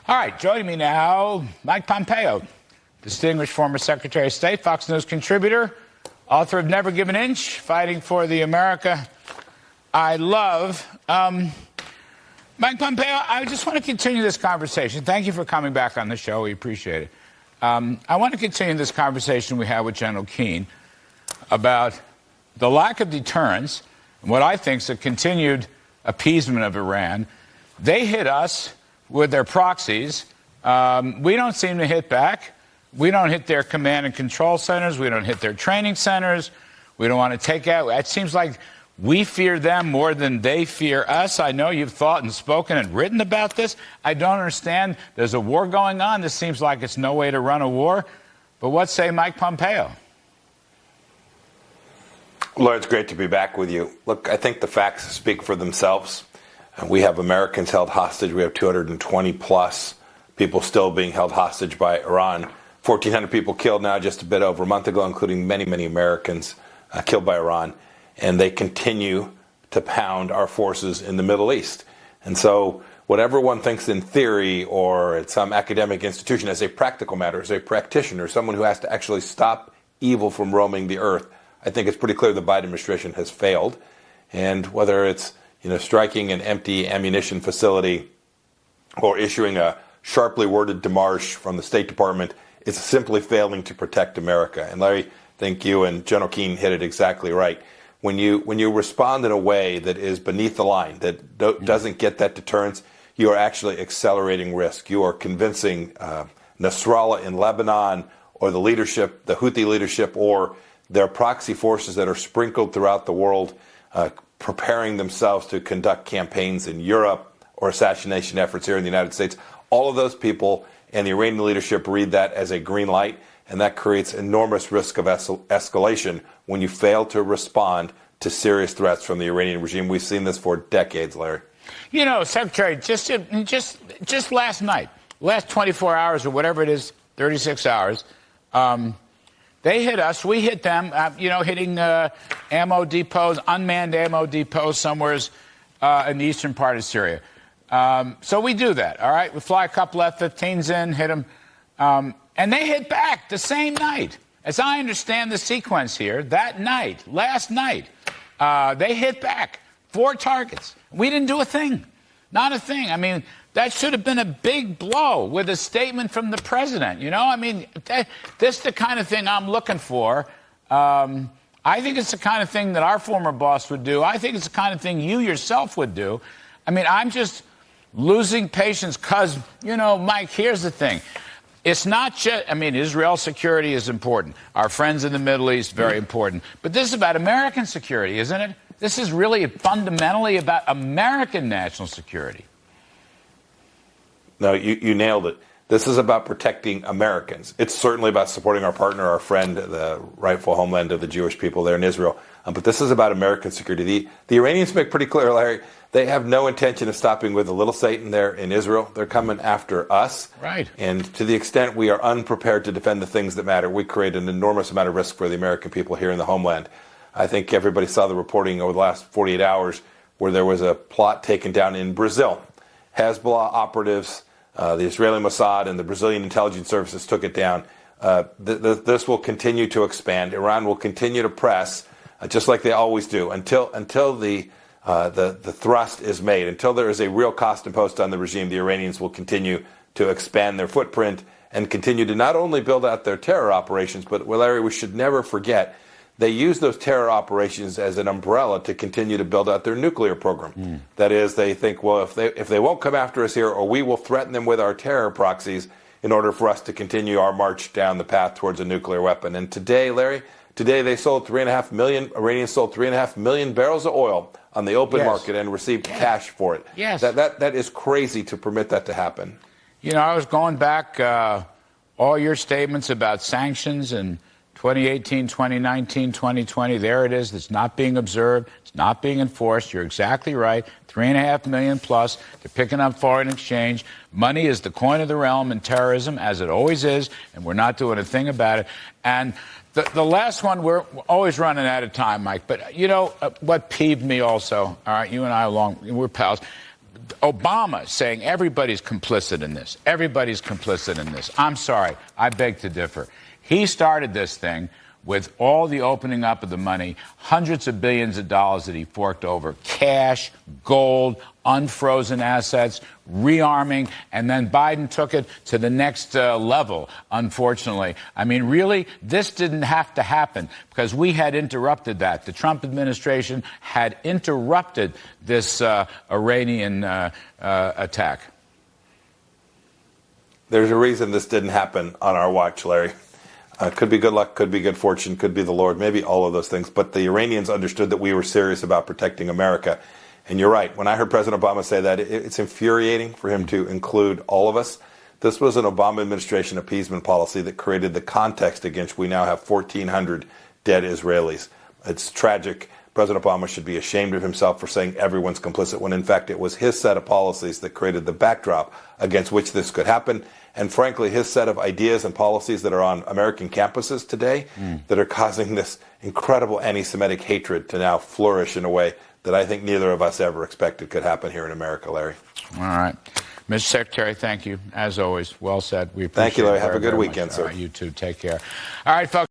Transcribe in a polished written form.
All right, joining me now, Mike Pompeo, distinguished former Secretary of State, Fox News contributor, author of Never Give an Inch, Fighting for the America I Love. Mike Pompeo, I just want to continue this conversation. Thank you for coming back on the show. We appreciate it. I want to continue this conversation we had with General Keane about the lack of deterrence and what I think is a continued appeasement of Iran. They hit us with their proxies. We don't seem to hit back. We don't hit their command and control centers. We don't hit their training centers. We don't want to take out. It seems like we fear them more than they fear us. I know you've thought and spoken and written about this. I don't understand. There's a war going on. This seems like it's no way to run a war. But what say Mike Pompeo? Lord, it's great to be back with you. Look, I think the facts speak for themselves. We have Americans held hostage. We have 220 plus people still being held hostage by Iran. 1,400 people killed now just a bit over a month ago, including many, many Americans killed by Iran. And they continue to pound our forces in the Middle East. And so whatever one thinks in theory or at some academic institution, as a practical matter, as a practitioner, someone who has to actually stop evil from roaming the earth, I think it's pretty clear the Biden administration has failed. And whether it's striking an empty ammunition facility or issuing a sharply worded demarche from the State Department, it's simply failing to protect America. And Larry, I think you and General Keane hit it exactly right. When you respond in a way that is beneath the line, that doesn't get that deterrence, you are actually accelerating risk. You are convincing Nasrallah in Lebanon or the leadership, the Houthi leadership, or their proxy forces that are sprinkled throughout the world, preparing themselves to conduct campaigns in Europe or assassination efforts here in the United States. All of those people and the Iranian leadership read that as a green light, and that creates enormous risk of escalation when you fail to respond to serious threats from the Iranian regime. We've seen this for decades, Larry. Secretary, just last night, last 24 hours or whatever it is, 36 hours, they hit us, we hit them, hitting ammo depots, unmanned ammo depots somewhere in the eastern part of Syria. So we do that, all right? We fly a couple F-15s in, hit them, and they hit back the same night. As I understand the sequence here, that night, last night, they hit back 4 targets. We didn't do a thing, not a thing. I mean, that should have been a big blow with a statement from the president. This is the kind of thing I'm looking for. I think it's the kind of thing that our former boss would do. I think it's the kind of thing you yourself would do. I mean, I'm just losing patience because, Mike, here's the thing. It's not just, Israel's security is important. Our friends in the Middle East, very important. But this is about American security, isn't it? This is really fundamentally about American national security. No, you nailed it. This is about protecting Americans. It's certainly about supporting our partner, our friend, the rightful homeland of the Jewish people there in Israel. But this is about American security. The Iranians make pretty clear, Larry, they have no intention of stopping with the little Satan there in Israel. They're coming after us. Right. And to the extent we are unprepared to defend the things that matter, we create an enormous amount of risk for the American people here in the homeland. I think everybody saw the reporting over the last 48 hours where there was a plot taken down in Brazil. Hezbollah operatives, the Israeli Mossad and the Brazilian intelligence services took it down. This will continue to expand. Iran will continue to press, just like they always do, until the thrust is made. Until there is a real cost imposed on the regime, the Iranians will continue to expand their footprint and continue to not only build out their terror operations, but, Larry, we should never forget, they use those terror operations as an umbrella to continue to build out their nuclear program. That is, they think, well, if they won't come after us here, or we will threaten them with our terror proxies in order for us to continue our march down the path towards a nuclear weapon. And today, Larry, they sold 3.5 million, Iranians sold 3.5 million barrels of oil on the open market and received cash for it. Yes. That is crazy to permit that to happen. I was going back all your statements about sanctions and 2018, 2019, 2020, there it is. It's not being observed. It's not being enforced. You're exactly right. 3.5 million plus. They're picking up foreign exchange. Money is the coin of the realm in terrorism, as it always is, and we're not doing a thing about it. And the last one, we're always running out of time, Mike. But, what peeved me also, all right, you and I we're pals. Obama saying everybody's complicit in this. Everybody's complicit in this. I'm sorry. I beg to differ. He started this thing with all the opening up of the money, hundreds of billions of dollars that he forked over, cash, gold, unfrozen assets, rearming, and then Biden took it to the next level, unfortunately. I mean, really, this didn't have to happen because we had interrupted that. The Trump administration had interrupted this Iranian attack. There's a reason this didn't happen on our watch, Larry. Could be good luck, could be good fortune, could be the Lord, maybe all of those things. But the Iranians understood that we were serious about protecting America. And you're right. When I heard President Obama say that, it's infuriating for him to include all of us. This was an Obama administration appeasement policy that created the context against we now have 1,400 dead Israelis. It's tragic. President Obama should be ashamed of himself for saying everyone's complicit when, in fact, it was his set of policies that created the backdrop against which this could happen. And frankly, his set of ideas and policies that are on American campuses today that are causing this incredible anti-Semitic hatred to now flourish in a way that I think neither of us ever expected could happen here in America, Larry. All right. Mr. Secretary, thank you. As always, well said. We appreciate it. Thank you, Larry. Have a very, good very weekend, much. sir. All right, you too. Take care. All right, folks.